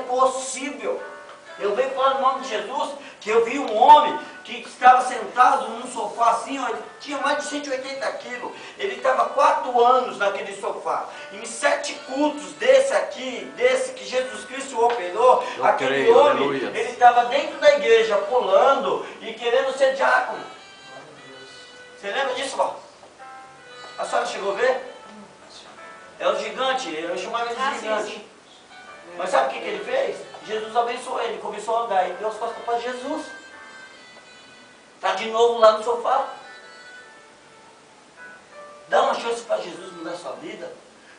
possível. Eu venho falar no nome de Jesus, que eu vi um homem que estava sentado num sofá assim, ó, ele tinha mais de 180 quilos, ele estava 4 anos naquele sofá. Em 7 cultos desse que Jesus Cristo operou, aquele homem, aleluia, ele estava dentro da igreja, pulando e querendo ser diácono. Você lembra disso, ó? A senhora chegou a ver? É o gigante, eu chamava ele de gigante. Sim. Mas sabe o que ele fez? Jesus abençoou ele, começou a andar, e deu as costas para Jesus. Está de novo lá no sofá. Dá uma chance para Jesus mudar a sua vida.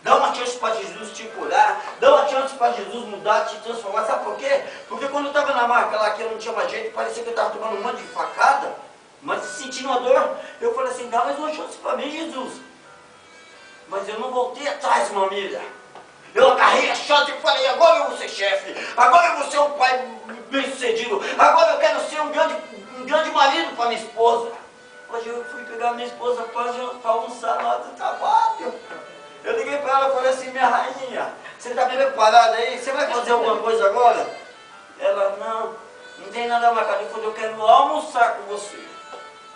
Dá uma chance para Jesus te curar. Dá uma chance para Jesus mudar, te transformar. Sabe por quê? Porque quando eu estava na marca lá, que eu não tinha mais jeito, parecia que eu estava tomando um monte de facada, mas sentindo uma dor, eu falei assim, dá mais uma chance para mim, Jesus. Mas eu não voltei atrás, família. Eu agarrei a chance e falei, agora eu vou ser chefe, agora eu vou ser um pai bem-sucedido, agora eu quero ser um grande marido para minha esposa. Hoje eu fui pegar minha esposa para almoçar lá do trabalho. Eu liguei para ela e falei assim, minha rainha, você está bem preparada aí? Você vai fazer alguma coisa agora? Ela, não tem nada marcado. Eu falei, eu quero almoçar com você.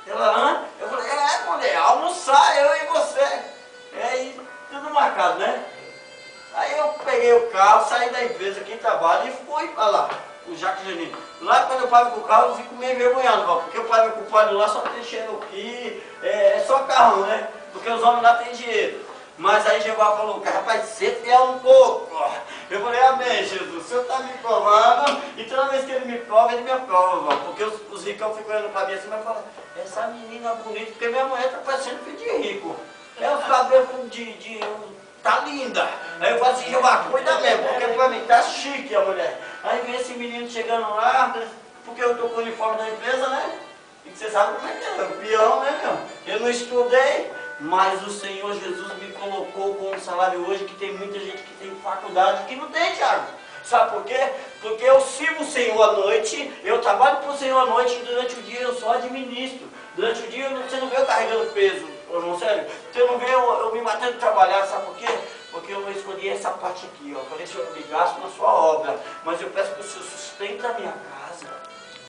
Ela, hã? Eu falei, mulher, almoçar, eu e você. E tudo marcado, né? Aí eu peguei o carro, saí da empresa aqui em trabalho e fui para lá, o Jacques Janine. Lá quando eu paro com o carro eu fico meio envergonhado, porque eu paro com o padre lá só tem Cherokee, é só carro, né? Porque os homens lá têm dinheiro. Mas aí Jeová falou, rapaz, você fiel um pouco. Eu falei, amém, Jesus, o Senhor está me provando, e toda vez que Ele me prova, Ele me aprova. Porque os ricão ficam olhando para mim assim, mas falam, essa menina bonita, porque minha mulher está parecendo filho de rico. Ela cabelo tá linda. Aí eu falo assim, Jeová, cuida mesmo, porque pra mim tá chique a mulher. Aí vem esse menino chegando lá, porque eu tô com o uniforme da empresa, né? E você sabe como é que é, o peão, né, meu? Eu não estudei, mas o Senhor Jesus me colocou com um salário hoje que tem muita gente que tem faculdade que não tem, Thiago. Sabe por quê? Porque eu sirvo o Senhor à noite, eu trabalho para o Senhor à noite e durante o dia eu só administro. Durante o dia você não vê eu carregando peso, irmão, sério. Você não vê eu me matando de trabalhar, sabe por quê? Porque eu escolhi essa parte aqui, ó. Eu falei, Senhor, eu me gasto na sua obra, mas eu peço que o Senhor sustente a minha casa.